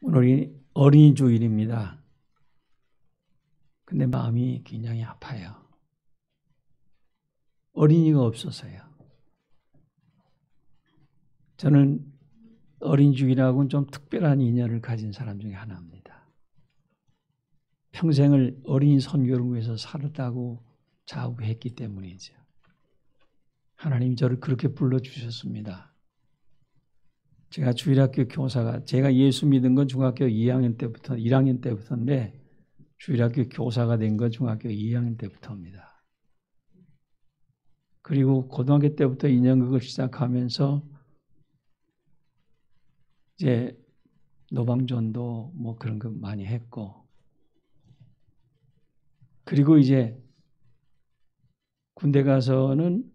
오늘이 어린이 주일입니다. 근데 마음이 굉장히 아파요. 어린이가 없어서요. 저는 어린이 주일하고는 좀 특별한 인연을 가진 사람 중에 하나입니다. 평생을 어린이 선교를 위해서 살았다고 자부했기 때문이죠. 하나님이 저를 그렇게 불러주셨습니다. 제가 주일학교 교사가, 제가 예수 믿은 건 중학교 2학년 때부터, 1학년 때부터인데 주일학교 교사가 된 건 중학교 2학년 때부터입니다. 그리고 고등학교 때부터 인연극을 시작하면서 이제 노방전도 뭐 그런 거 많이 했고, 그리고 이제 군대 가서는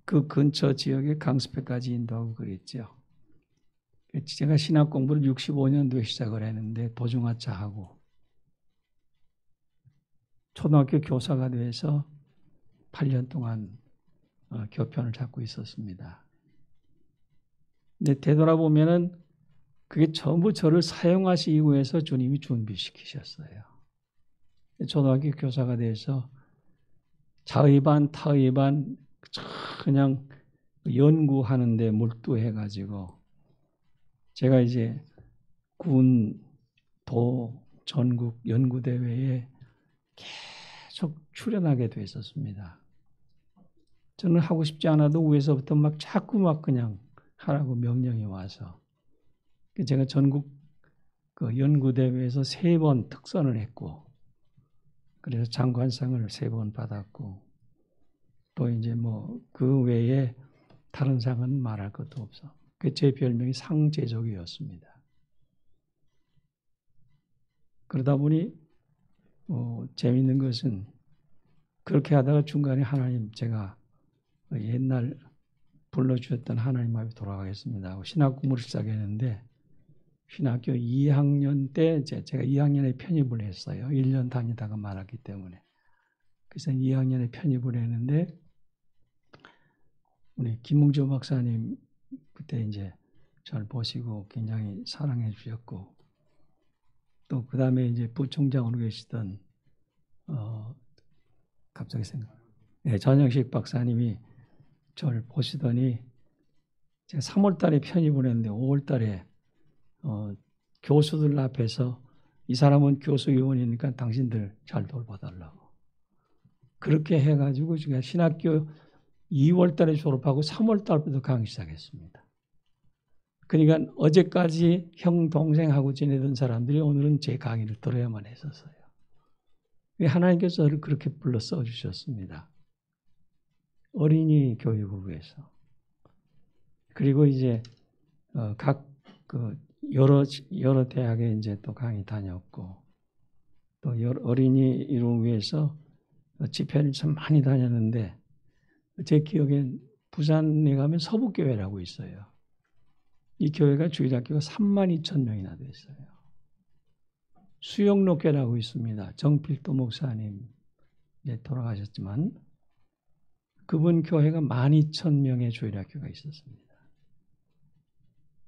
그 근처 지역에 강습회까지 인도하고 그랬죠. 제가 신학 공부를 65년도에 시작을 했는데 도중하차하고 초등학교 교사가 돼서 8년 동안 교편을 잡고 있었습니다. 근데 되돌아보면은 그게 전부 저를 사용하시기 위해서 주님이 준비시키셨어요. 초등학교 교사가 돼서 자의반 타의반 그냥 연구하는데 몰두해가지고 제가 이제 군, 도, 전국 연구대회에 계속 출연하게 됐었습니다. 저는 하고 싶지 않아도 위에서부터 막 자꾸 막 그냥 하라고 명령이 와서 제가 전국 그 연구대회에서 3번 특선을 했고 그래서 장관상을 3번 받았고 또 이제 뭐 그 외에 다른 상은 말할 것도 없어. 제 별명이 상제족이었습니다. 그러다 보니 재미있는 것은 그렇게 하다가 중간에 하나님 제가 옛날 불러주셨던 하나님 앞에 돌아가겠습니다 하고 신학 공부를 시작했는데 신학교 2학년 때 제가 2학년에 편입을 했어요. 1년 다니다가 말았기 때문에. 그래서 2학년에 편입을 했는데 우리 김웅조 박사님 그때 이제 저를 보시고 굉장히 사랑해 주셨고 또 그 다음에 이제 부총장으로 계시던 갑자기 전영식 박사님이 저를 보시더니 제가 3월 달에 편입을 했는데 5월 달에 교수들 앞에서 이 사람은 교수위원이니까 당신들 잘 돌봐달라고 그렇게 해가지고 제가 신학교 2월 달에 졸업하고 3월 달부터 강의 시작했습니다. 그러니까 어제까지 형 동생하고 지내던 사람들이 오늘은 제 강의를 들어야만 했었어요. 하나님께서 저를 그렇게 불러 써주셨습니다. 어린이 교육을 위해서. 그리고 이제 각 그 여러 대학에 이제 또 강의 다녔고 또 어린이를 위해서 집회를 참 많이 다녔는데 제 기억엔 부산에 가면 서북교회라고 있어요. 이 교회가 주일학교가 32,000명이나 됐어요. 수영로교라고 있습니다. 정필도 목사님 이제 돌아가셨지만 그분 교회가 12,000명의 주일학교가 있었습니다.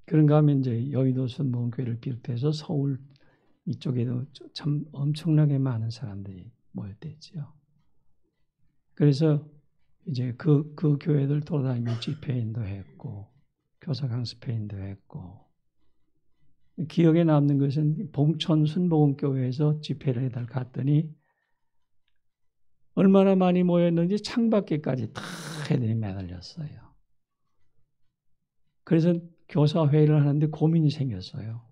그런가 하면 이제 여의도 순복음교회를 비롯해서 서울 이쪽에도 참 엄청나게 많은 사람들이 모였댔죠. 그래서 이제 그 교회들 돌아다니며 집회인도 했고 교사 강습회인도 했고 기억에 남는 것은 봉천 순복음교회에서 집회를 해달 갔더니 얼마나 많이 모였는지 창밖에까지 다 애들이 매달렸어요. 그래서 교사회의를 하는데 고민이 생겼어요.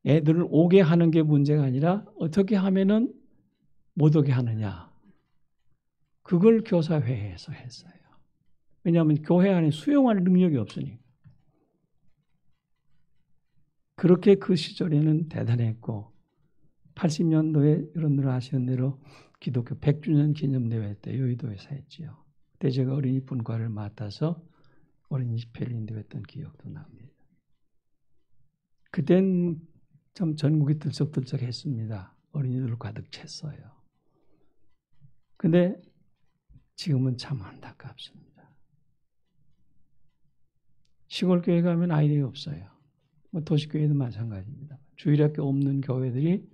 애들을 오게 하는 게 문제가 아니라 어떻게 하면은 못 오게 하느냐. 그걸 교사회의에서 했어요. 왜냐하면 교회 안에 수용할 능력이 없으니까. 그렇게 그 시절에는 대단했고 80년도에 여러분들 아시는 대로 기독교 100주년 기념대회 때 여의도에서 했지요. 그때 제가 어린이 분과를 맡아서 어린이 집회를 인도했던 기억도 납니다. 그땐 참 전국이 들썩들썩했습니다. 어린이들 가득 찼어요. 근데 지금은 참 안타깝습니다. 시골 교회 가면 아이들이 없어요. 뭐 도시교회도 마찬가지입니다. 주일학교 없는 교회들이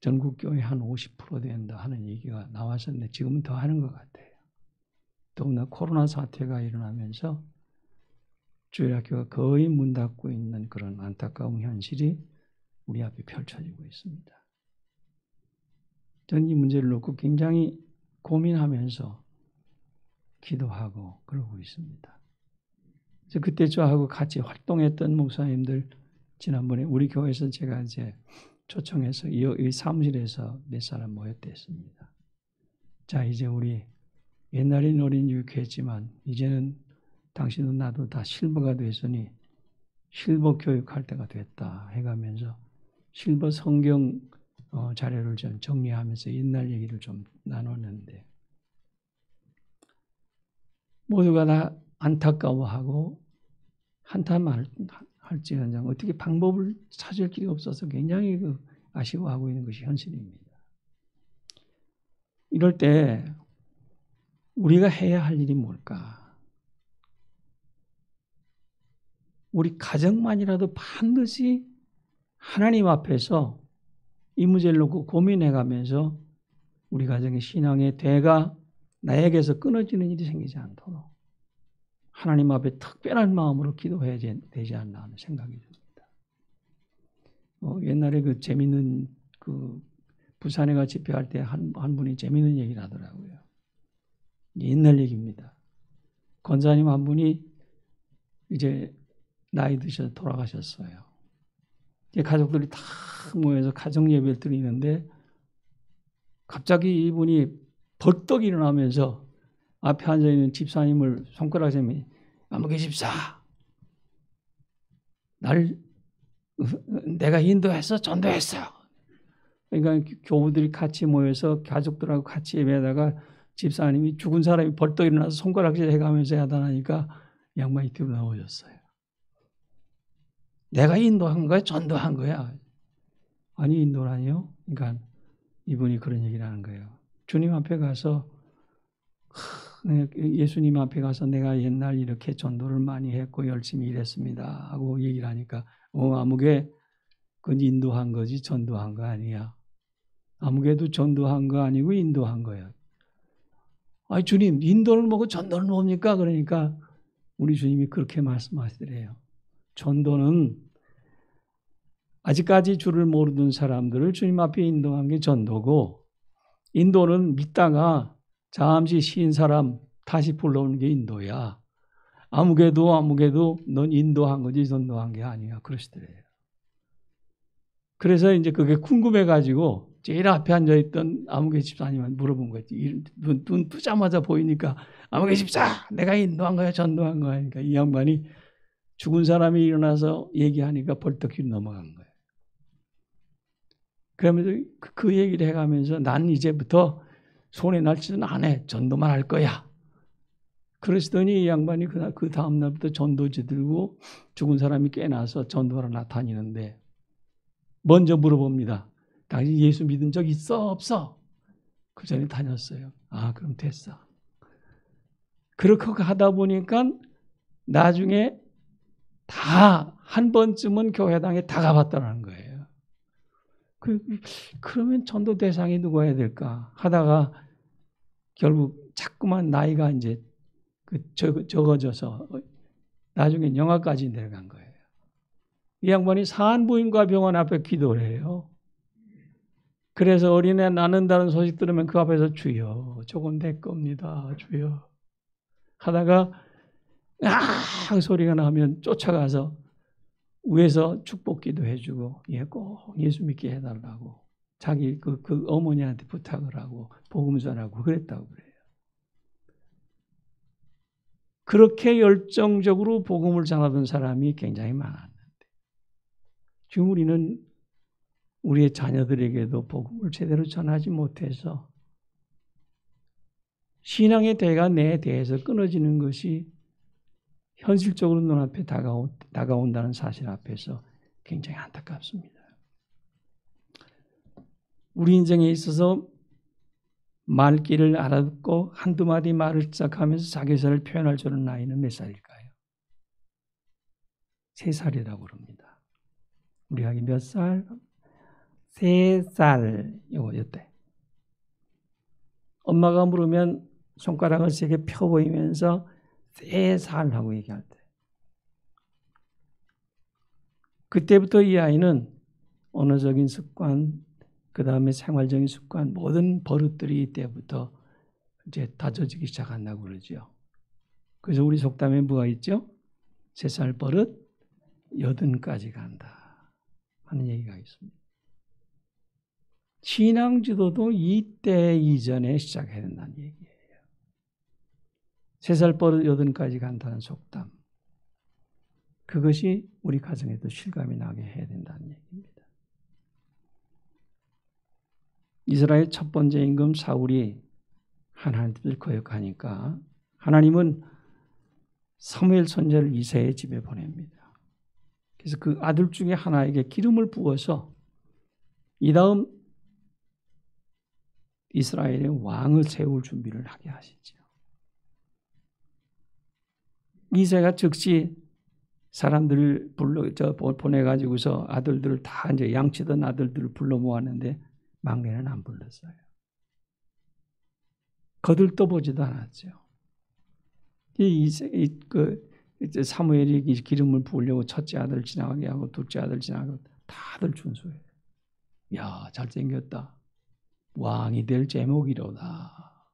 전국교회 한 50% 된다 하는 얘기가 나왔었는데 지금은 더 하는 것 같아요. 더구나 코로나 사태가 일어나면서 주일학교가 거의 문 닫고 있는 그런 안타까운 현실이 우리 앞에 펼쳐지고 있습니다. 저는 이 문제를 놓고 굉장히 고민하면서 기도하고 그러고 있습니다. 그래서 그때 저하고 같이 활동했던 목사님들 지난번에 우리 교회에서 제가 이제 초청해서 이 사무실에서 몇 사람 모였댔습니다. 자, 이제 우리 옛날엔 어린 유익했지만 이제는 당신도 나도 다 실버가 됐으니 실버 교육할 때가 됐다 해가면서 실버 성경 자료를 좀 정리하면서 옛날 얘기를 좀 나눴는데 모두가 다 안타까워하고 한탄만 할지언정 어떻게 방법을 찾을 길이 없어서 굉장히 아쉬워하고 있는 것이 현실입니다. 이럴 때 우리가 해야 할 일이 뭘까? 우리 가정만이라도 반드시 하나님 앞에서 이 문제를 놓고 고민해가면서 우리 가정의 신앙의 대가 나에게서 끊어지는 일이 생기지 않도록 하나님 앞에 특별한 마음으로 기도해야 되지 않나 하는 생각이 듭니다. 옛날에 그 재밌는 부산에 가 집회할 때 한 분이 재밌는 얘기를 하더라고요. 옛날 얘기입니다. 권사님 한 분이 이제 나이 드셔서 돌아가셨어요. 가족들이 다 모여서 가정 예배를 드리는데 갑자기 이분이 벌떡 일어나면서 앞에 앉아있는 집사님을 손가락으로 아무개 집사 내가 인도했어? 전도했어? 그러니까 교우들이 같이 모여서 가족들하고 같이 예배하다가 집사님이 죽은 사람이 벌떡 일어나서 손가락질 해가면서 야단하니까 양반이 뒤로 나오셨어요. 내가 인도한 거야? 전도한 거야? 아니 인도라니요? 그러니까 이분이 그런 얘기를 하는 거예요. 주님 앞에 가서 예수님 앞에 가서 내가 옛날 이렇게 전도를 많이 했고 열심히 일했습니다 하고 얘기를 하니까 아무개 그건 인도한 거지 전도한 거 아니야. 아무개도 전도한 거 아니고 인도한 거야. 아니 주님 인도를 뭐고 전도를 뭡니까? 그러니까 우리 주님이 그렇게 말씀하시더래요. 전도는 아직까지 주를 모르던 사람들을 주님 앞에 인도한 게 전도고 인도는 믿다가 잠시 쉬인 사람 다시 불러오는 게 인도야. 아무개도 넌 인도한 거지 전도한 게 아니야. 그러시더래요. 그래서 이제 그게 궁금해가지고 제일 앞에 앉아있던 아무개 집사님한테 물어본 거지. 눈 뜨자마자 보이니까 아무개 집사 내가 인도한 거야 전도한 거야. 그러니까 이 양반이 죽은 사람이 일어나서 얘기하니까 벌떡 뒤로 넘어간 거예요. 그러면서 그 얘기를 해가면서 난 이제부터 손에 날 짓은 안 해. 전도만 할 거야. 그러시더니 이 양반이 그 다음 날부터 전도지 들고 죽은 사람이 깨나서 전도하러 나타니는데 먼저 물어봅니다. 당신 예수 믿은 적 있어? 없어? 그 전에 다녔어요. 아 그럼 됐어. 그렇게 하다 보니까 나중에 다 한 번쯤은 교회당에 다 가봤다는 거예요. 그러면 전도 대상이 누구야 될까 하다가 결국 자꾸만 나이가 이제 적어져서 나중에 영아까지 내려간 거예요. 이 양반이 산부인과 병원 앞에 기도를 해요. 그래서 어린애 낳는다는 소식 들으면 그 앞에서 주여 저건 내 겁니다. 주여 하다가 아 소리가 나면 쫓아가서 위에서 축복기도 해주고 꼭 예수 믿게 해달라고 자기 그 어머니한테 부탁을 하고 복음 전하고 그랬다고 그래요. 그렇게 열정적으로 복음을 전하던 사람이 굉장히 많았는데 지금 우리는 우리의 자녀들에게도 복음을 제대로 전하지 못해서 신앙의 대가 내 대에서 끊어지는 것이 현실적으로 눈앞에 다가온다는 사실 앞에서 굉장히 안타깝습니다. 우리 인생에 있어서 말귀를 알아듣고 한두 마디 말을 시작하면서 자기를 표현할 줄 아는 나이는 몇 살일까요? 3살이라고 그럽니다. 우리 아기 몇 살? 3살 요때. 엄마가 물으면 손가락을 세게 펴 보이면서 3살 하고 얘기할 때. 그때부터 이 아이는 언어적인 습관, 그 다음에 생활적인 습관, 모든 버릇들이 이때부터 이제 다져지기 시작한다고 그러죠. 그래서 우리 속담에 뭐가 있죠? 3살 버릇, 80까지 간다 하는 얘기가 있습니다. 신앙 지도도 이때 이전에 시작해야 된다는 얘기예요. 3살 버릇 80까지 간다는 속담. 그것이 우리 가정에도 실감이 나게 해야 된다는 얘기입니다. 이스라엘 첫 번째 임금 사울이 하나님을 거역하니까 하나님은 사무엘 선지자를 이새의 집에 보냅니다. 그래서 그 아들 중에 하나에게 기름을 부어서 이 다음 이스라엘의 왕을 세울 준비를 하게 하시죠. 이새가 즉시 사람들을 보내가지고서 아들들을 다 이제 양치던 아들들을 불러 모았는데 막내는 안 불렀어요. 거들떠보지도 않았죠. 사무엘이 기름을 부으려고 첫째 아들 지나가게 하고 둘째 아들 지나가고 다들 준수해요. 야, 잘생겼다. 왕이 될 제목이로다.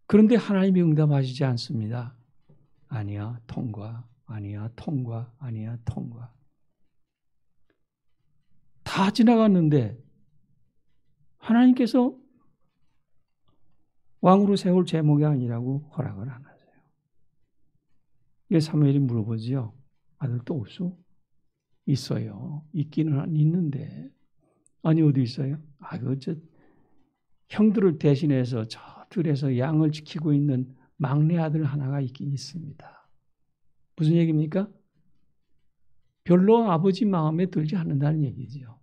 그런데 하나님이 응답하시지 않습니다. 아니야, 통과. 아니야, 통과. 아니야, 통과. 다 지나갔는데 하나님께서 왕으로 세울 제목이 아니라고 허락을 안 하세요. 이게 사무엘이 물어보지요. 아들 또 없어? 있어요. 있기는 있는데. 아니 어디 있어요? 형들을 대신해서 저 들에서 양을 지키고 있는 막내 아들 하나가 있긴 있습니다. 무슨 얘기입니까? 별로 아버지 마음에 들지 않는다는 얘기죠.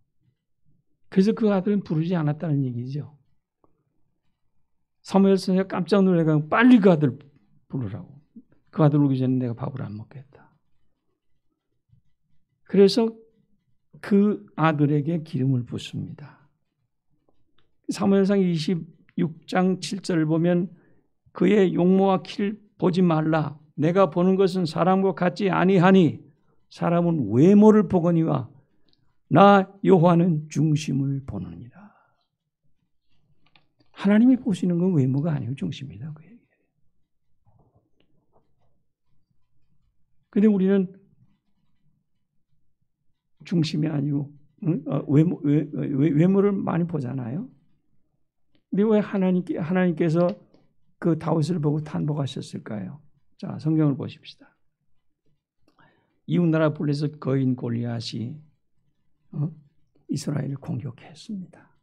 그래서 그 아들은 부르지 않았다는 얘기죠. 사무엘 선생님이 깜짝 놀라서 빨리 그 아들 부르라고. 그 아들 오기 전에 내가 밥을 안 먹겠다. 그래서 그 아들에게 기름을 붓습니다. 사무엘상 26장 7절을 보면 그의 용모와 키를 보지 말라. 내가 보는 것은 사람과 같지 아니하니 사람은 외모를 보거니와 나 여호와는 중심을 보느니라. 하나님이 보시는 건 외모가 아니고 중심이다. 그 얘기예요. 그런데 우리는 중심이 아니고 외모를 많이 보잖아요. 근데 왜 하나님께서 그 다윗을 보고 탄복하셨을까요? 자, 성경을 보십시다. 이웃나라 블레셋 거인 골리앗이 이스라엘을 공격했습니다.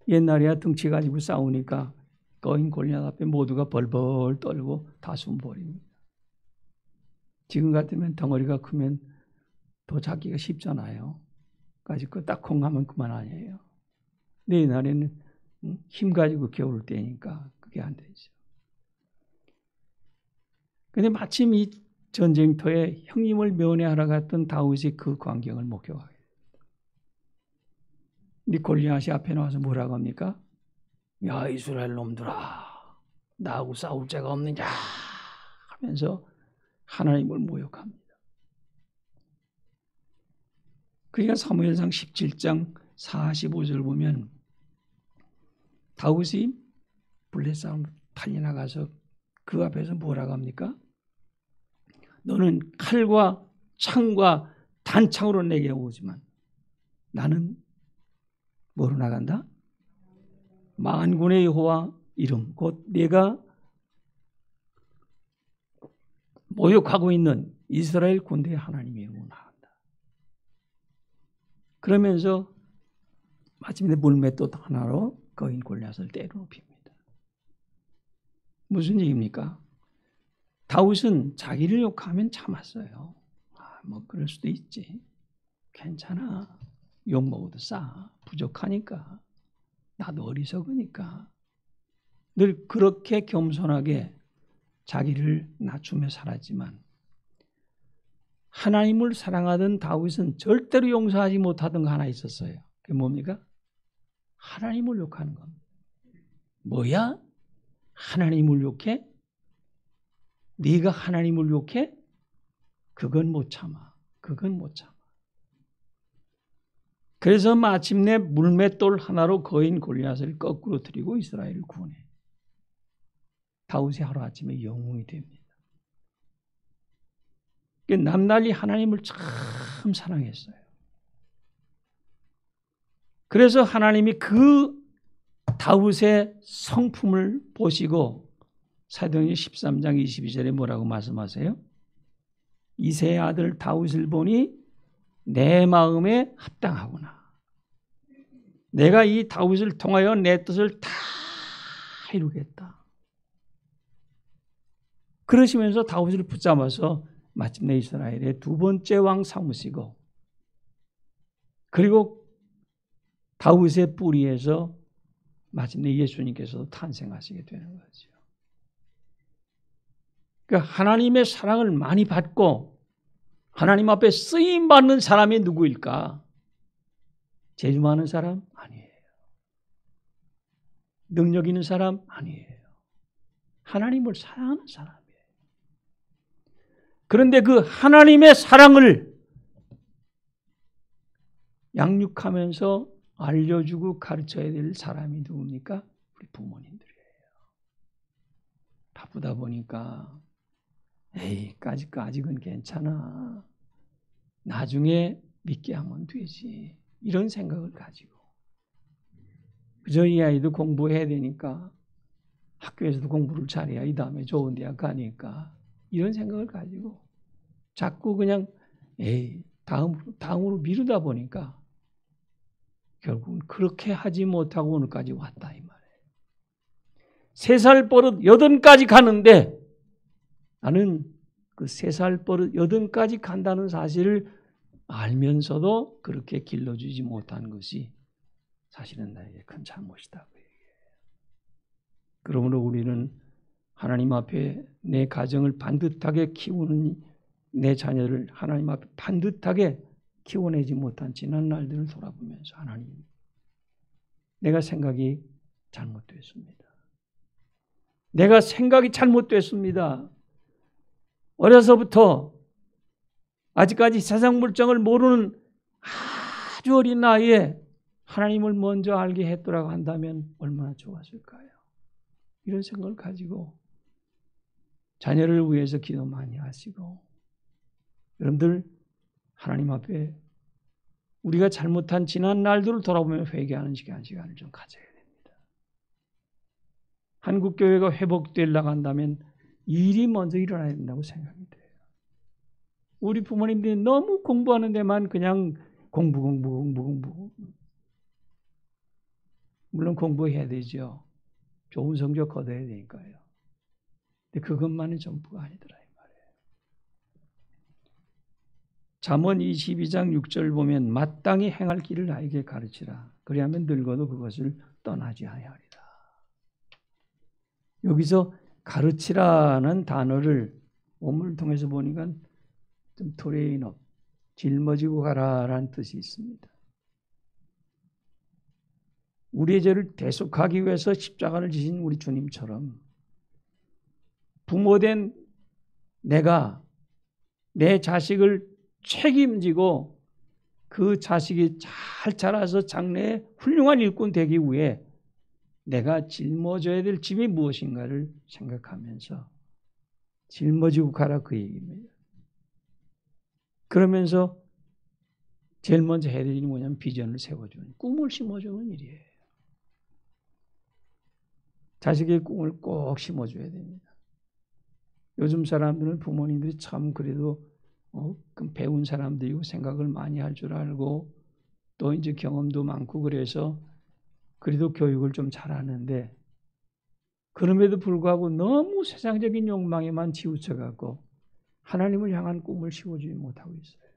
옛날에야 등치 가지고 싸우니까 거인 골리앗 앞에 모두가 벌벌 떨고 다 숨버립니다. 지금 같으면 덩어리가 크면 더 잡기가 쉽잖아요. 가지고 딱콩 하면 그만 아니에요. 근데 옛날에는 힘 가지고 겨울 때니까 그게 안 되죠. 근데 마침 이 전쟁터에 형님을 면회하러 갔던 다윗이 그 광경을 목격하게 됩니다. 근데 골리앗이 앞에 나와서 뭐라고 합니까? 야, 이스라엘 놈들아, 나하고 싸울 자가 없느냐 하면서 하나님을 모욕합니다. 그러니까 사무엘상 17장 45절 보면 다윗이 블레셋 달리 나가서 그 앞에서 뭐라고 합니까? 너는 칼과 창과 단창으로 내게 오지만 나는 뭐로 나간다? 만군의 여호와 이름 곧 내가 모욕하고 있는 이스라엘 군대의 하나님의 이름으로 나간다. 그러면서 마침내 물맷돌 하나로 거인 골리앗을 때려눕힙니다. 무슨 얘기입니까? 다윗은 자기를 욕하면 참았어요. 뭐 그럴 수도 있지. 괜찮아. 욕 먹어도 싸. 부족하니까. 나도 어리석으니까. 늘 그렇게 겸손하게 자기를 낮추며 살았지만 하나님을 사랑하던 다윗은 절대로 용서하지 못하던 거 하나 있었어요. 그게 뭡니까? 하나님을 욕하는 겁니다. 뭐야? 하나님을 욕해? 네가 하나님을 욕해? 그건 못 참아. 그건 못 참아. 그래서 마침내 물맷돌 하나로 거인 골리앗을 거꾸로 들이고 이스라엘을 구원해. 다윗이 하루아침에 영웅이 됩니다. 남날이 하나님을 참 사랑했어요. 그래서 하나님이 그 다윗의 성품을 보시고 사도행전 13장 22절에 뭐라고 말씀하세요? 이새의 아들 다윗을 보니 내 마음에 합당하구나. 내가 이 다윗을 통하여 내 뜻을 다 이루겠다. 그러시면서 다윗을 붙잡아서 마침내 이스라엘의 두 번째 왕 삼으시고, 그리고 다윗의 뿌리에서 마침내 예수님께서도 탄생하시게 되는 거죠. 그러니까 하나님의 사랑을 많이 받고 하나님 앞에 쓰임받는 사람이 누구일까? 재주 많은 사람? 아니에요. 능력 있는 사람? 아니에요. 하나님을 사랑하는 사람이에요. 그런데 그 하나님의 사랑을 양육하면서 알려주고 가르쳐야 될 사람이 누굽니까? 우리 부모님들이에요. 바쁘다 보니까 에이, 아직은 괜찮아. 나중에 믿게 하면 되지. 이런 생각을 가지고. 그저 이 아이도 공부해야 되니까 학교에서도 공부를 잘해야 이 다음에 좋은 대학 가니까 이런 생각을 가지고 자꾸 그냥 에이, 다음으로 미루다 보니까 결국은 그렇게 하지 못하고 오늘까지 왔다 이 말이에요. 3살 버릇 8까지 가는데 나는 그 3살 버릇 8까지 간다는 사실을 알면서도 그렇게 길러주지 못한 것이 사실은 나에게 큰 잘못이다. 그러므로 우리는 하나님 앞에 내 가정을 반듯하게 키우는 내 자녀를 하나님 앞에 반듯하게 키워내지 못한 지난 날들을 돌아보면서 하나님, 내가 생각이 잘못됐습니다. 내가 생각이 잘못됐습니다. 어려서부터 아직까지 세상 물정을 모르는 아주 어린 나이에 하나님을 먼저 알게 했더라고 한다면 얼마나 좋았을까요? 이런 생각을 가지고 자녀를 위해서 기도 많이 하시고, 여러분들 하나님 앞에 우리가 잘못한 지난 날들을 돌아보며 회개하는 시간을 좀 가져야 됩니다. 한국교회가 회복되려고 한다면 일이 먼저 일어나야 된다고 생각이 돼요. 우리 부모님들이 너무 공부하는 데만 그냥 공부. 물론 공부해야 되죠. 좋은 성적 거둬야 되니까요. 근데 그것만이 전부가 아니더라 이 말이에요. 잠언 22장 6절 보면 마땅히 행할 길을 나에게 가르치라. 그리하면 늙어도 그것을 떠나지 아니하리라. 여기서 가르치라는 단어를 원문을 통해서 보니까 좀 트레인업, 짊어지고 가라라는 뜻이 있습니다. 우리의 죄를 대속하기 위해서 십자가를 지신 우리 주님처럼 부모된 내가 내 자식을 책임지고 그 자식이 잘 자라서 장래에 훌륭한 일꾼 되기 위해 내가 짊어져야 될 짐이 무엇인가를 생각하면서 짊어지고 가라 그 얘기입니다. 그러면서 제일 먼저 해야 될 일이 뭐냐면 비전을 세워주는, 꿈을 심어주는 일이에요. 자식의 꿈을 꼭 심어줘야 됩니다. 요즘 사람들은 부모님들이 참 그래도 배운 사람들이고 생각을 많이 할 줄 알고 또 이제 경험도 많고 그래서 그래도 교육을 좀 잘하는데, 그럼에도 불구하고 너무 세상적인 욕망에만 치우쳐갖고 하나님을 향한 꿈을 심어주지 못하고 있어요.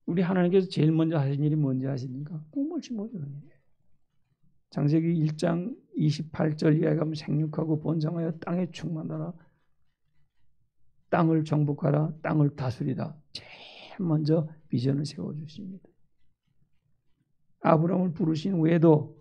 우리 하나님께서 제일 먼저 하신 일이 뭔지 아십니까? 꿈을 심어주는 일이에요. 창세기 1장 28절 이하에 가면 생육하고 번성하여 땅에 충만하라. 땅을 정복하라, 땅을 다스리라. 제일 먼저 비전을 세워주십니다. 아브라함을 부르신 후에도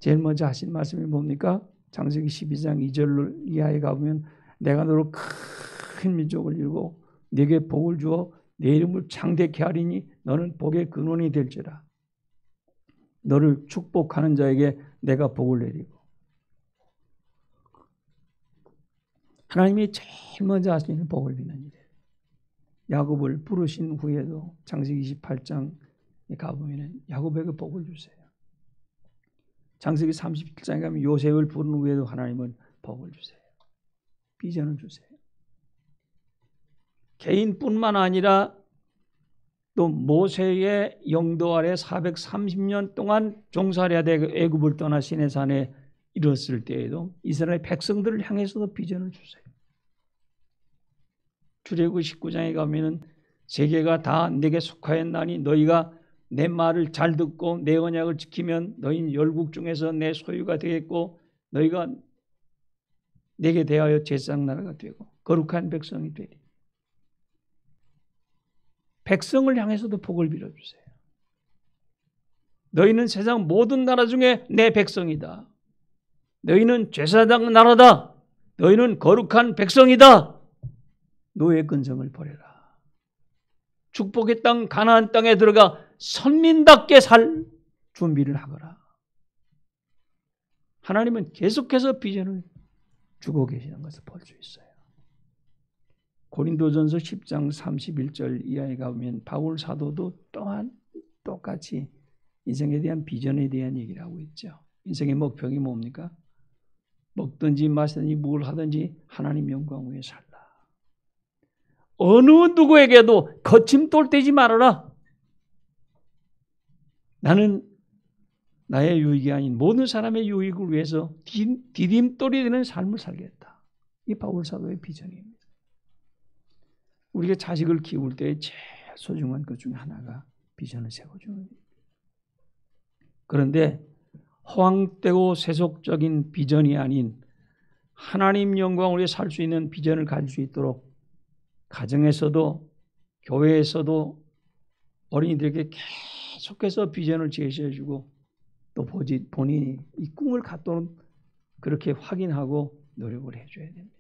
제일 먼저 하신 말씀이 뭡니까? 창세기 12장 2절 이하에 가보면 내가 너로 큰 민족을 이루고 네게 복을 주어 내 이름을 창대케 하리니 너는 복의 근원이 될지라. 너를 축복하는 자에게 내가 복을 내리고. 하나님이 제일 먼저 하시는 복을 비는 일이에요. 야곱을 부르신 후에도 창세기 28장에 가보면 야곱에게 복을 주세요. 창세기 37장에 가면 요셉을 부른 후에도 하나님은 복을 주세요. 비전을 주세요. 개인뿐만 아니라 또 모세의 영도 아래 430년 동안 종살이하다 애굽을 떠나 시내산에 이뤘을 때에도 이스라엘 백성들을 향해서도 비전을 주세요. 출애굽기 19장에 가면은 세계가 다 내게 속하였나니 너희가 내 말을 잘 듣고 내 언약을 지키면 너희는 열국 중에서 내 소유가 되겠고 너희가 내게 대하여 제사장 나라가 되고 거룩한 백성이 되리. 백성을 향해서도 복을 빌어주세요. 너희는 세상 모든 나라 중에 내 백성이다. 너희는 제사장 나라다. 너희는 거룩한 백성이다. 노예 근성을 버려라. 축복의 땅 가나안 땅에 들어가 선민답게 살 준비를 하거라. 하나님은 계속해서 비전을 주고 계시는 것을 볼 수 있어요. 고린도전서 10장 31절 이하에 가보면 바울 사도도 또한 똑같이 인생에 대한 비전에 대한 얘기를 하고 있죠. 인생의 목표가 뭡니까? 먹든지 마시든지 뭘 하든지 하나님 영광 위에 살라. 어느 누구에게도 거침돌 떼지 말아라. 나는 나의 유익이 아닌 모든 사람의 유익을 위해서 디딤돌이 되는 삶을 살겠다. 이 바울 사도의 비전입니다. 우리가 자식을 키울 때 제일 소중한 것 중에 하나가 비전을 세워주는 겁니다. 그런데 허황되고 세속적인 비전이 아닌 하나님 영광을 위해 살 수 있는 비전을 가질 수 있도록 가정에서도 교회에서도 어린이들에게 계속해서 비전을 제시해주고 또 본인이 이 꿈을 갖도록 그렇게 확인하고 노력을 해줘야 됩니다.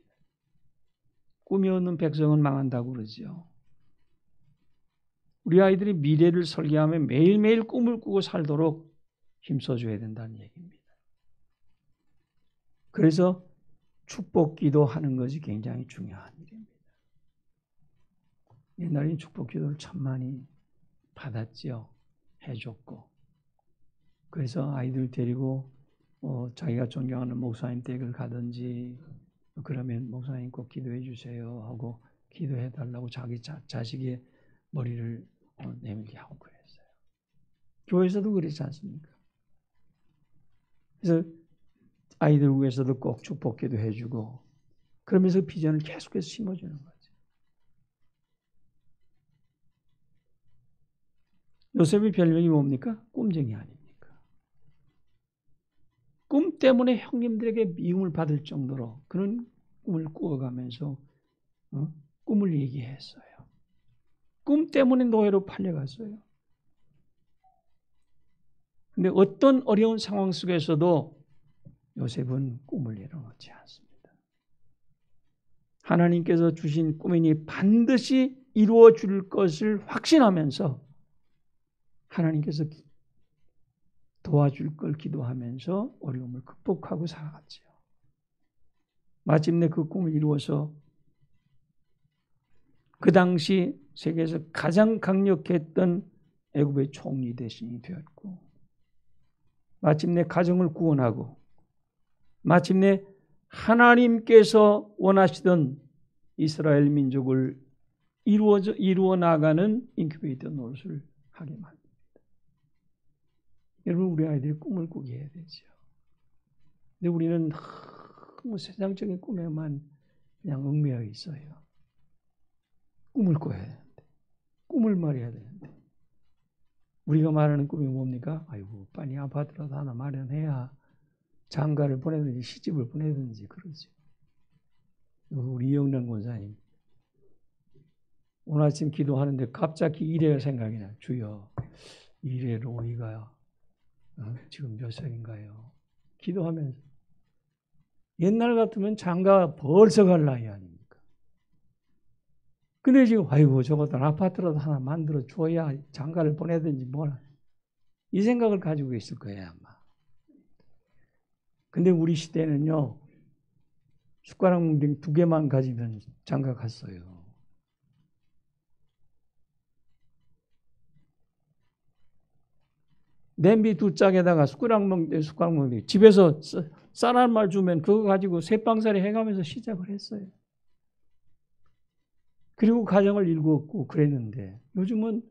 꿈이 없는 백성은 망한다고 그러죠. 우리 아이들이 미래를 설계하며 매일매일 꿈을 꾸고 살도록 힘써줘야 된다는 얘기입니다. 그래서 축복 기도하는 것이 굉장히 중요한 일입니다. 옛날에는 축복 기도를 참 많이 받았죠. 해줬고. 그래서 아이들 데리고 자기가 존경하는 목사님 댁을 가든지 그러면 목사님 꼭 기도해 주세요 하고 기도해 달라고 자기 자식의 머리를 내밀게 하고 그랬어요. 교회에서도 그렇지 않습니까? 그래서 아이들 위해서도 꼭 축복 기도해 주고 그러면서 비전을 계속해서 심어주는 거죠. 요셉의 별명이 뭡니까? 꿈쟁이 아닙니까? 꿈 때문에 형님들에게 미움을 받을 정도로 그런 꿈을 꾸어가면서 꿈을 얘기했어요. 꿈 때문에 노예로 팔려갔어요. 그런데 어떤 어려운 상황 속에서도 요셉은 꿈을 내려놓지 않습니다. 하나님께서 주신 꿈이니 반드시 이루어 줄 것을 확신하면서 하나님께서 도와줄 걸 기도하면서 어려움을 극복하고 살아갔지요. 마침내 그 꿈을 이루어서 그 당시 세계에서 가장 강력했던 애굽의 총리 대신이 되었고 마침내 가정을 구원하고 마침내 하나님께서 원하시던 이스라엘 민족을 이루어 나가는 인큐베이터 노릇을 하게 만듭니다. 여러분 우리 아이들이 꿈을 꾸게 해야 되죠. 근데 우리는 너무 세상적인 꿈에만 그냥 얽매여 있어요. 꿈을 꿔야 되는데 꿈을 말해야 되는데 우리가 말하는 꿈이 뭡니까? 아이고 빨리 아파트라도 하나 마련해야 장가를 보내든지 시집을 보내든지 그러지. 우리 이영란 권사님 오늘 아침 기도하는데 갑자기 이래가 생각이 나요. 주여, 이래 로이가 지금 몇 살인가요? 기도하면서 옛날 같으면 장가 벌써 갈 나이 아닙니까? 근데 지금 아이고 저것들 아파트라도 하나 만들어 줘야 장가를 보내든지 뭐라 이 생각을 가지고 있을 거예요 아마. 근데 우리 시대는요 숟가락 뭉텅이 2개만 가지면 장가 갔어요. 냄비 2짝에다가 숟가락 뭉텅이 집에서 쌀 한 말 주면 그거 가지고 새빵살이 해가면서 시작을 했어요. 그리고 가정을 일구었고 그랬는데 요즘은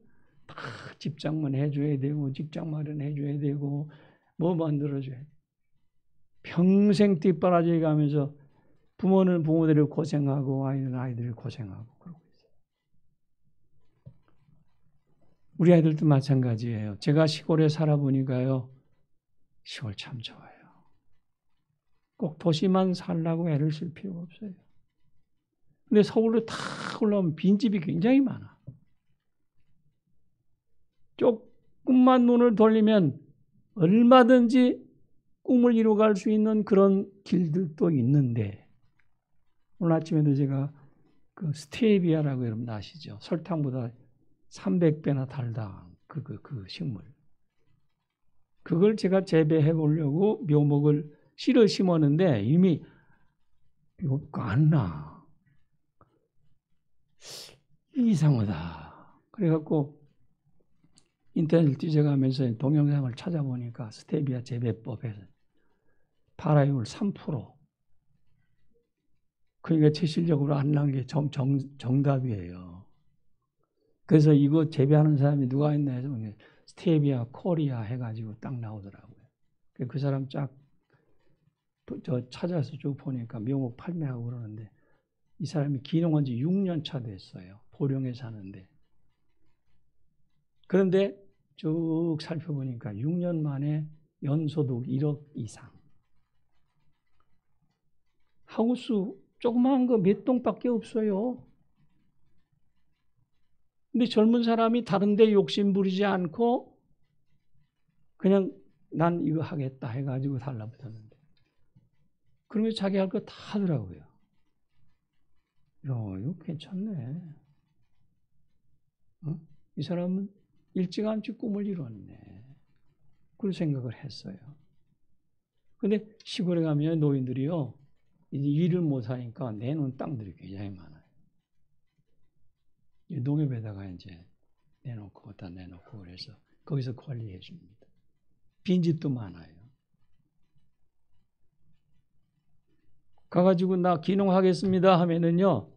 다 집장만 해줘야 되고 직장 마련해줘야 되고 뭐 만들어줘야 돼. 평생 뒷바라지 가면서 부모는 부모대로 고생하고 아이는 아이들이 고생하고 그러고 있어요. 우리 아이들도 마찬가지예요. 제가 시골에 살아보니까요. 시골 참 좋아요. 꼭 도시만 살라고 애를 쓸 필요가 없어요. 근데 서울로 다 올라오면 빈집이 굉장히 많아. 조금만 눈을 돌리면 얼마든지 꿈을 이루어갈 수 있는 그런 길들도 있는데 오늘 아침에도 제가 그 스테비아라고 여러분 아시죠? 설탕보다 300배나 달다. 그 식물. 그걸 제가 재배해 보려고 묘목을 씨를 심었는데 이미 이거 안 나. 이상하다. 그래갖고 인터넷을 뒤져가면서 동영상을 찾아보니까 스테비아 재배법에서 발화율 3%. 그러니까 체질적으로 안 난 게 정답이에요. 그래서 이거 재배하는 사람이 누가 있나 해서 스테비아 코리아 해가지고 딱 나오더라고요. 그 사람 쫙 저 찾아서 쭉 보니까 묘목 판매하고 그러는데 이 사람이 기농한 지 6년 차 됐어요. 보령에 사는데. 그런데 쭉 살펴보니까 6년 만에 연소득 1억 이상. 하우스 조그마한 거 몇 동밖에 없어요. 근데 젊은 사람이 다른 데 욕심 부리지 않고 그냥 난 이거 하겠다 해가지고 달라붙었는데. 그러면 자기 할 거 다 하더라고요. 야, 이거 괜찮네. 어? 이 사람은 일찌감치 꿈을 이뤘네. 그런 생각을 했어요. 근데 시골에 가면 노인들이요, 이제 일을 못 하니까 내놓은 땅들이 굉장히 많아요. 농협에다가 이제 내놓고, 갖다 내놓고 그래서 거기서 관리해 줍니다. 빈집도 많아요. 가가지고 나 기농하겠습니다 하면은요,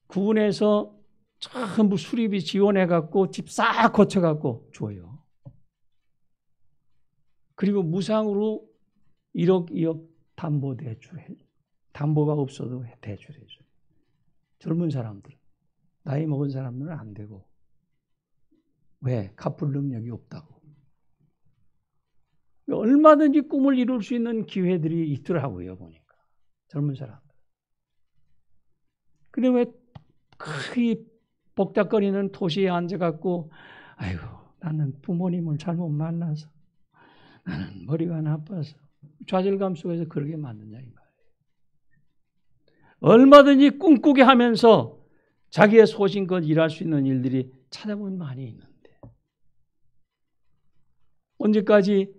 구분해서 전부 수리비 지원해갖고 집 싹 고쳐갖고 줘요. 그리고 무상으로 1억, 2억 담보 대출해. 담보가 없어도 대출해줘요. 젊은 사람들, 나이 먹은 사람들은 안 되고. 왜? 갚을 능력이 없다고. 얼마든지 꿈을 이룰 수 있는 기회들이 있더라고요, 보니까. 젊은 사람들. 근데 왜 크게 복잡거리는 도시에 앉아갖고, 아이고, 나는 부모님을 잘못 만나서, 나는 머리가 나빠서, 좌절감 속에서 그러게 만드냐, 이 말이에요. 얼마든지 꿈꾸게 하면서 자기의 소신껏 일할 수 있는 일들이 찾아보면 많이 있는데, 언제까지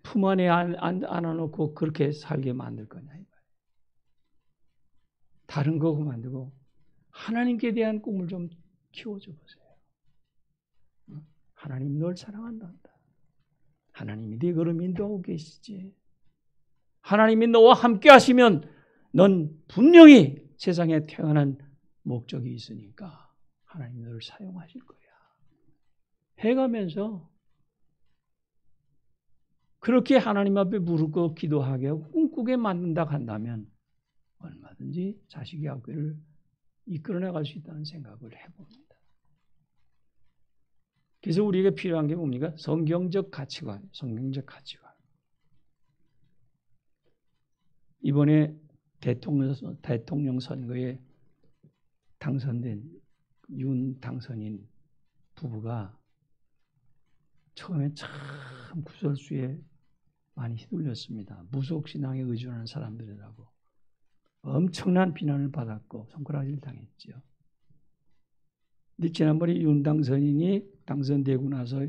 품 안에 안아놓고 그렇게 살게 만들 거냐, 이 말이에요. 다른 거 만들고, 하나님께 대한 꿈을 좀 키워줘 보세요. 하나님 널 사랑한다. 하나님이 네 걸음 인도하고 계시지. 하나님이 너와 함께 하시면 넌 분명히 세상에 태어난 목적이 있으니까 하나님이 너를 사용하실 거야. 해가면서 그렇게 하나님 앞에 무릎 꿇고 기도하게 하고 꿈꾸게 만든다 한다면 얼마든지 자식의 앞길을 이끌어나갈 수 있다는 생각을 해봅니다. 그래서 우리에게 필요한 게 뭡니까? 성경적 가치관, 성경적 가치관. 이번에 대통령 선거에 당선된 윤 당선인 부부가 처음에 참 구설수에 많이 휘둘렸습니다. 무속신앙에 의존하는 사람들이라고 엄청난 비난을 받았고 손가락질 당했죠. 근데 지난번에 윤 당선인이 당선되고 나서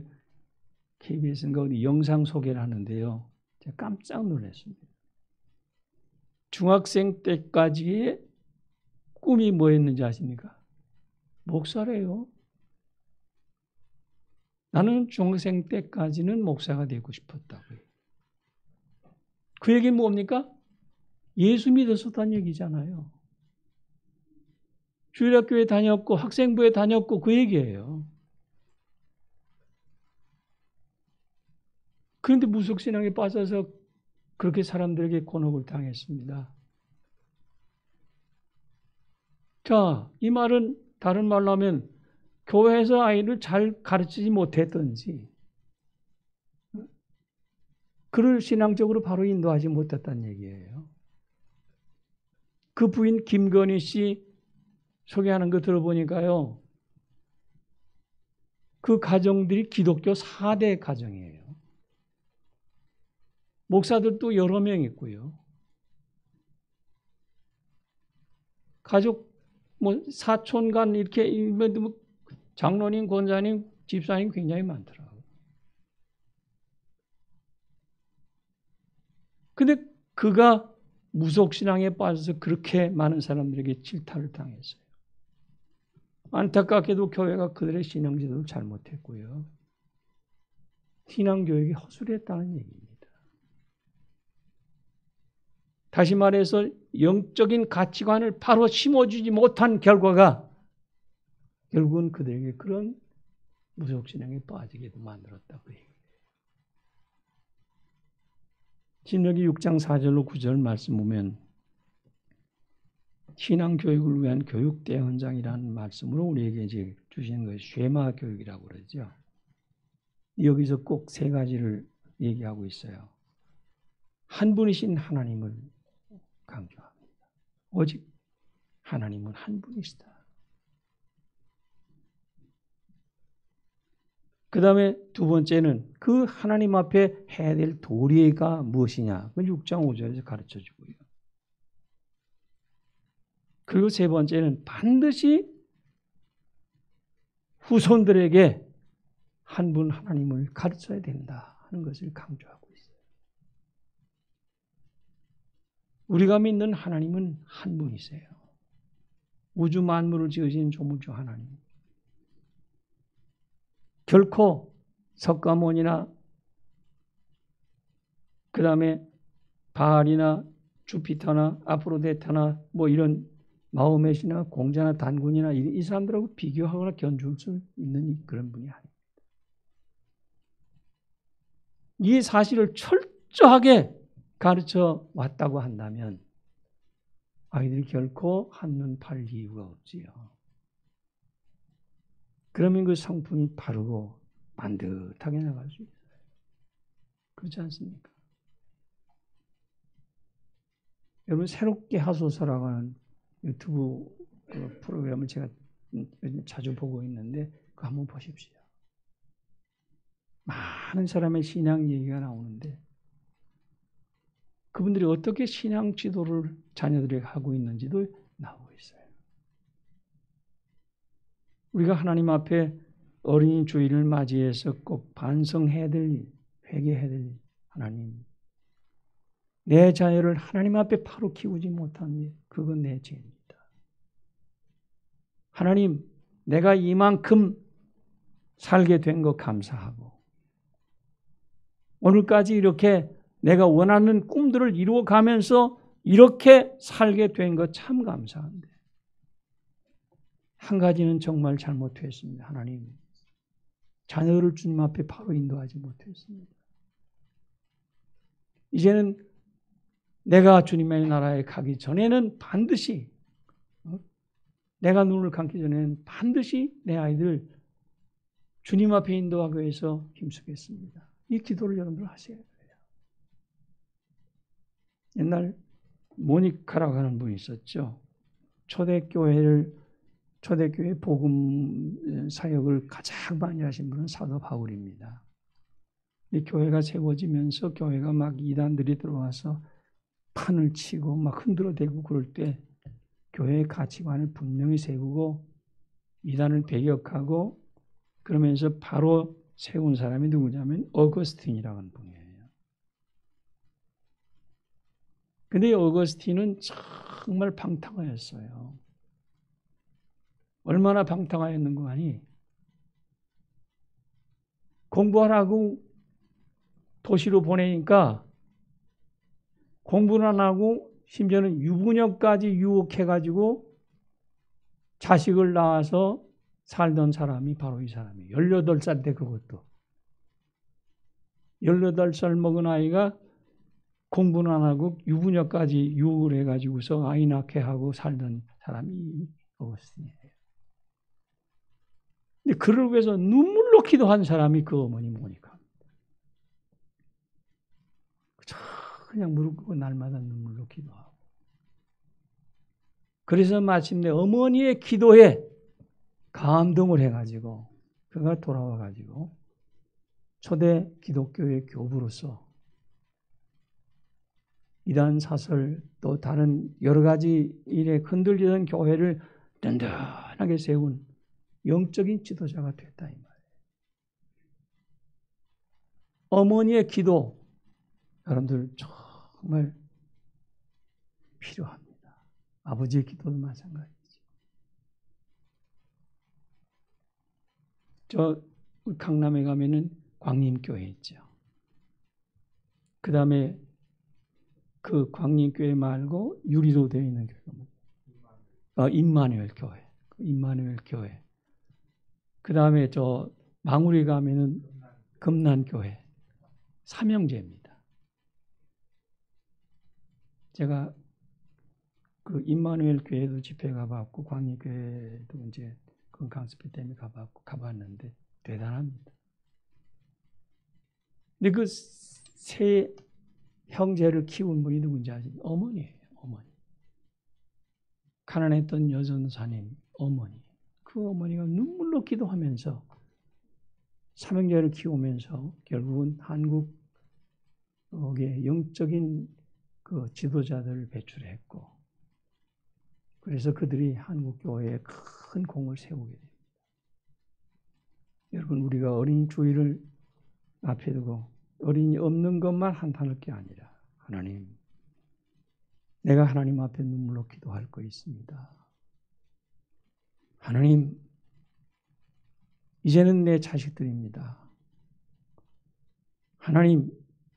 KBS인가 어디 영상 소개를 하는데요. 제가 깜짝 놀랐습니다. 중학생 때까지의 꿈이 뭐였는지 아십니까? 목사래요. 나는 중학생 때까지는 목사가 되고 싶었다고요. 그 얘기는 뭡니까? 예수 믿었었다는 얘기잖아요. 주일학교에 다녔고 학생부에 다녔고 그 얘기예요. 그런데 무속신앙에 빠져서 그렇게 사람들에게 곤혹을 당했습니다. 자, 이 말은 다른 말로 하면 교회에서 아이를 잘 가르치지 못했든지 그를 신앙적으로 바로 인도하지 못했다는 얘기예요. 그 부인 김건희 씨 소개하는 거 들어보니까요. 그 가정들이 기독교 4대 가정이에요. 목사들도 여러 명 있고요. 가족, 사촌간 이렇게 장로님, 권사님, 집사님 굉장히 많더라고요. 근데 그가 무속신앙에 빠져서 그렇게 많은 사람들에게 질타를 당했어요. 안타깝게도 교회가 그들의 신앙지도를 잘못했고요. 신앙교육이 허술했다는 얘기입니다. 다시 말해서 영적인 가치관을 바로 심어주지 못한 결과가 결국은 그들에게 그런 무속신앙에 빠지게도 만들었다고 해요. 신명기 6장 4절로 9절 말씀 보면 신앙교육을 위한 교육대헌장이라는 말씀으로 우리에게 이제 주시는 것이 쉐마 교육이라고 그러죠. 여기서 꼭 3가지를 얘기하고 있어요. 한 분이신 하나님을 강조합니다. 오직 하나님은 한 분이시다. 그 다음에 2번째는 그 하나님 앞에 해야 될 도리가 무엇이냐. 그건 6장 5절에서 가르쳐주고요. 그리고 3번째는 반드시 후손들에게 한 분 하나님을 가르쳐야 된다 하는 것을 강조하고 있어요. 우리가 믿는 하나님은 한 분이세요. 우주 만물을 지으신 조물주 하나님. 결코 석가모니나 그 다음에 바알이나 주피터나 아프로데타나 이런 마호멧이나 공자나 단군이나 이 사람들하고 비교하거나 견줄 수 있는 그런 분이 아닙니다. 이 사실을 철저하게 가르쳐 왔다고 한다면 아이들이 결코 한눈 팔 이유가 없지요. 그러면 그 성품이 바르고 반듯하게 나갈 수 있어요. 그렇지 않습니까? 여러분 새롭게 하소서라고 하는 유튜브 프로그램을 제가 자주 보고 있는데 그거 한번 보십시오. 많은 사람의 신앙 얘기가 나오는데 그분들이 어떻게 신앙 지도를 자녀들에게 하고 있는지도 나오고 있어요. 우리가 하나님 앞에 어린이 주일을 맞이해서 꼭 반성해야 될 일, 회개해야 될 일, 하나님 내 자녀를 하나님 앞에 바로 키우지 못한 일, 그건 내 죄입니다. 하나님, 내가 이만큼 살게 된 거 감사하고 오늘까지 이렇게 내가 원하는 꿈들을 이루어가면서 이렇게 살게 된 거 참 감사한데 한 가지는 정말 잘못했습니다. 하나님, 자녀를 주님 앞에 바로 인도하지 못했습니다. 이제는 내가 주님의 나라에 가기 전에는 반드시 내가 눈을 감기 전에는 반드시 내 아이들 주님 앞에 인도하기 위해서 힘쓰겠습니다. 이 기도를 여러분들 하셔야 돼요. 옛날 모니카라고 하는 분이 있었죠. 초대교회를 초대교회 복음 사역을 가장 많이 하신 분은 사도 바울입니다. 이 교회가 세워지면서 교회가 막 이단들이 들어와서 판을 치고 막 흔들어대고 그럴 때 교회의 가치관을 분명히 세우고 이단을 배격하고 그러면서 바로 세운 사람이 누구냐면 어거스틴이라는 하는 분이에요. 근데 어거스틴은 정말 방탕하였어요. 얼마나 방탕하였는고 하니 공부하라고 도시로 보내니까 공부는 안 하고 심지어는 유부녀까지 유혹해가지고 자식을 낳아서 살던 사람이 바로 이 사람이에요. 18살 때 그것도. 18살 먹은 아이가 공부는 안 하고 유부녀까지 유혹을 해가지고서 아이 낳게 하고 살던 사람이 어거스틴이에요. 근데 그를 위해서 눈물로 기도한 사람이 그 어머니 모니카. 그냥 무릎 꿇고 날마다 눈물로 기도하고. 그래서 마침내 어머니의 기도에 감동을 해가지고 그가 돌아와가지고 초대 기독교의 교부로서 이단 사설 또 다른 여러 가지 일에 흔들리던 교회를 든든하게 세운 영적인 지도자가 됐다 이 말이에요. 어머니의 기도 여러분들 정말 필요합니다. 아버지의 기도도 마찬가지죠. 저 강남에 가면은 광림교회 있죠. 그 다음에 그 광림교회 말고 유리로 되어 있는 교회가 임마누엘 교회. 임마누엘 교회. 그 다음에 저 망우리 가면은 금난교회. 삼형제입니다. 제가 그 임마누엘 교회도 집회 가봤고 광림교회도 이제 건강스피 때문에 가봤는데 대단합니다. 근데 그 세 형제를 키운 분이 누군지 아십니까? 어머니예요. 어머니. 가난했던 여전사님 어머니. 그 어머니가 눈물로 기도하면서 삼형제를 키우면서 결국은 한국의 영적인 그 지도자들을 배출했고 그래서 그들이 한국교회에 큰 공을 세우게 됩니다. 여러분 우리가 어린이 주일을 앞에 두고 어린이 없는 것만 한탄할 게 아니라 하나님 내가 하나님 앞에 눈물로 기도할 거 있습니다. 하나님 이제는 내 자식들입니다. 하나님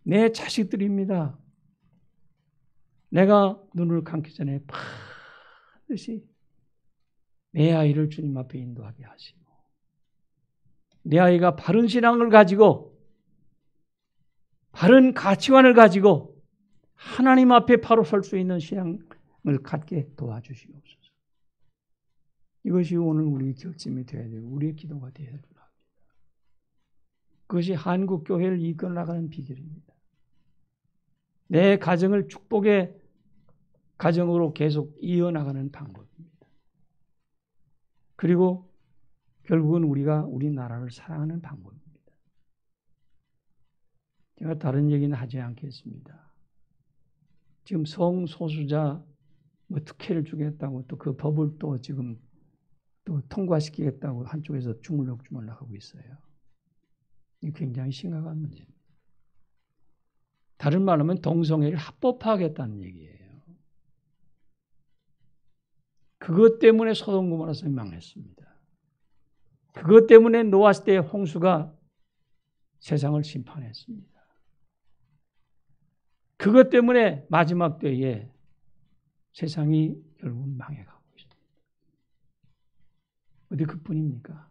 내 자식들입니다. 내가 눈을 감기 전에 반드시 내 아이를 주님 앞에 인도하게 하시고 내 아이가 바른 신앙을 가지고 바른 가치관을 가지고 하나님 앞에 바로 설 수 있는 신앙을 갖게 도와주시옵소서. 이것이 오늘 우리 결심이 되어야 되고 우리의 기도가 되어야 합니다. 그것이 한국교회를 이끌어 나가는 비결입니다. 내 가정을 축복의 가정으로 계속 이어나가는 방법입니다. 그리고 결국은 우리가 우리나라를 사랑하는 방법입니다. 제가 다른 얘기는 하지 않겠습니다. 지금 성소수자 특혜를 주겠다고 또 그 법을 또 지금 또 통과시키겠다고 한쪽에서 주물럭주물럭 하고 있어요. 이 굉장히 심각한 문제입니다. 다른 말로 하면 동성애를 합법화하겠다는 얘기예요. 그것 때문에 소돔 고모라 성이 망했습니다. 그것 때문에 노아 때의 홍수가 세상을 심판했습니다. 그것 때문에 마지막 때에 세상이 결국은 망해가고 있습니다. 어디 그뿐입니까?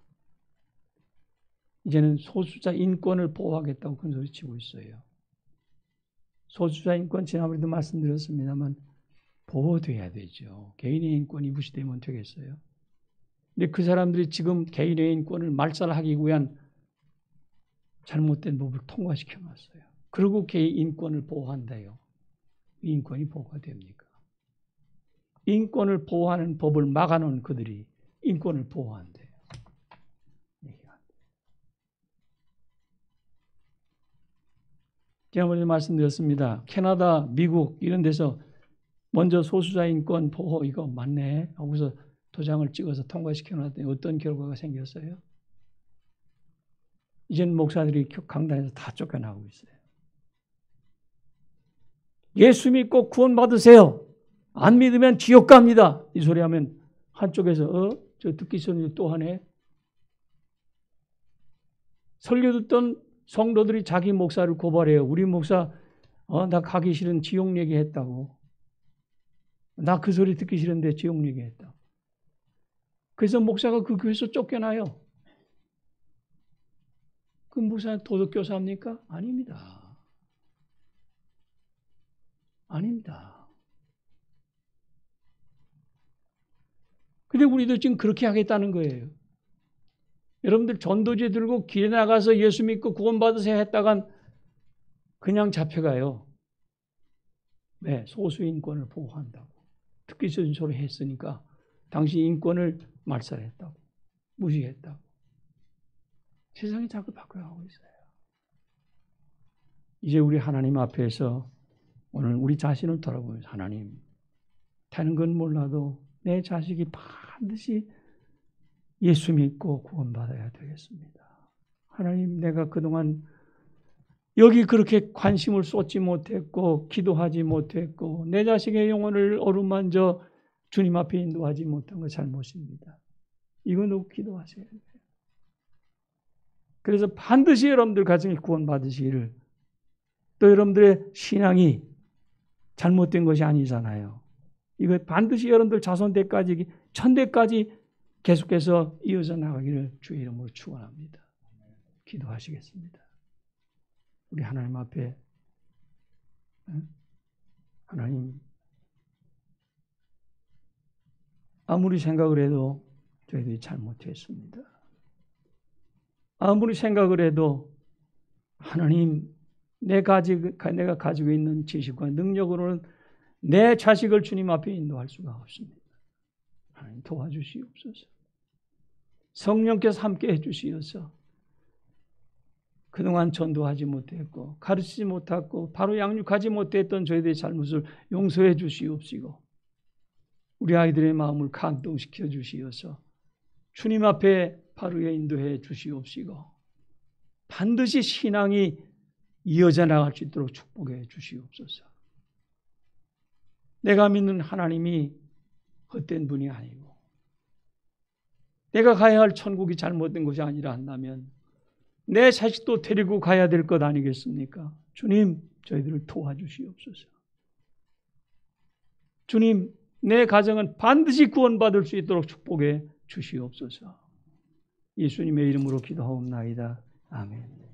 이제는 소수자 인권을 보호하겠다고 큰 소리 치고 있어요. 소수자 인권 지난번에도 말씀드렸습니다만 보호돼야 되죠. 개인의 인권이 무시되면 되겠어요. 근데 그 사람들이 지금 개인의 인권을 말살하기 위한 잘못된 법을 통과시켜놨어요. 그리고 개인 인권을 보호한다요. 인권이 보호가 됩니까? 인권을 보호하는 법을 막아놓은 그들이 인권을 보호한대요. 지난번에 말씀드렸습니다. 캐나다, 미국 이런 데서 먼저 소수자 인권 보호 이거 맞네 하고서 도장을 찍어서 통과시켜 놨더니 어떤 결과가 생겼어요? 이제는 목사들이 강단에서 다 쫓겨나고 있어요. 예수 믿고 구원받으세요. 안 믿으면 지옥 갑니다. 이 소리 하면 한쪽에서 저 듣기 싫은 또 하네. 설교 듣던 성도들이 자기 목사를 고발해요. 우리 목사 나 가기 싫은 지옥 얘기했다고. 나 그 소리 듣기 싫은데 지옥 얘기했다고. 그래서 목사가 그 교회에서 쫓겨나요. 그 목사 도덕교사입니까? 아닙니다. 아닙니다. 근데 우리도 지금 그렇게 하겠다는 거예요. 여러분들 전도지 들고 길에 나가서 예수 믿고 구원받으세요 했다간 그냥 잡혀가요. 네, 소수 인권을 보호한다고. 듣기 싫은 소리 했으니까 당신 인권을 말살했다고. 무시했다고. 세상이 자꾸 바뀌어가고 있어요. 이제 우리 하나님 앞에서 오늘 우리 자신을 돌아보면서 하나님, 다른 건 몰라도 내 자식이 반드시 예수 믿고 구원받아야 되겠습니다. 하나님, 내가 그동안 여기 그렇게 관심을 쏟지 못했고 기도하지 못했고 내 자식의 영혼을 어루만져 주님 앞에 인도하지 못한 거 잘못입니다. 이거 놓고 기도하셔야 돼요. 그래서 반드시 여러분들 가정이 구원받으시기를, 또 여러분들의 신앙이 잘못된 것이 아니잖아요. 이거 반드시 여러분들 자손대까지 천대까지 계속해서 이어져 나가기를 주의 이름으로 축원합니다. 기도하시겠습니다. 우리 하나님 앞에, 하나님, 아무리 생각을 해도 저희들이 잘못했습니다. 아무리 생각을 해도 하나님, 내가 가지고 있는 지식과 능력으로는 내 자식을 주님 앞에 인도할 수가 없습니다. 하나님 도와주시옵소서. 성령께서 함께 해주시어서 그동안 전도하지 못했고 가르치지 못했고 바로 양육하지 못했던 저희들의 잘못을 용서해 주시옵시고 우리 아이들의 마음을 감동시켜 주시어서 주님 앞에 바르게 인도해 주시옵시고 반드시 신앙이 이어져 나갈 수 있도록 축복해 주시옵소서. 내가 믿는 하나님이 헛된 분이 아니고 내가 가야 할 천국이 잘못된 것이 아니라 한다면 내 자식도 데리고 가야 될 것 아니겠습니까? 주님, 저희들을 도와주시옵소서. 주님, 내 가정은 반드시 구원받을 수 있도록 축복해 주시옵소서. 예수님의 이름으로 기도하옵나이다. 아멘.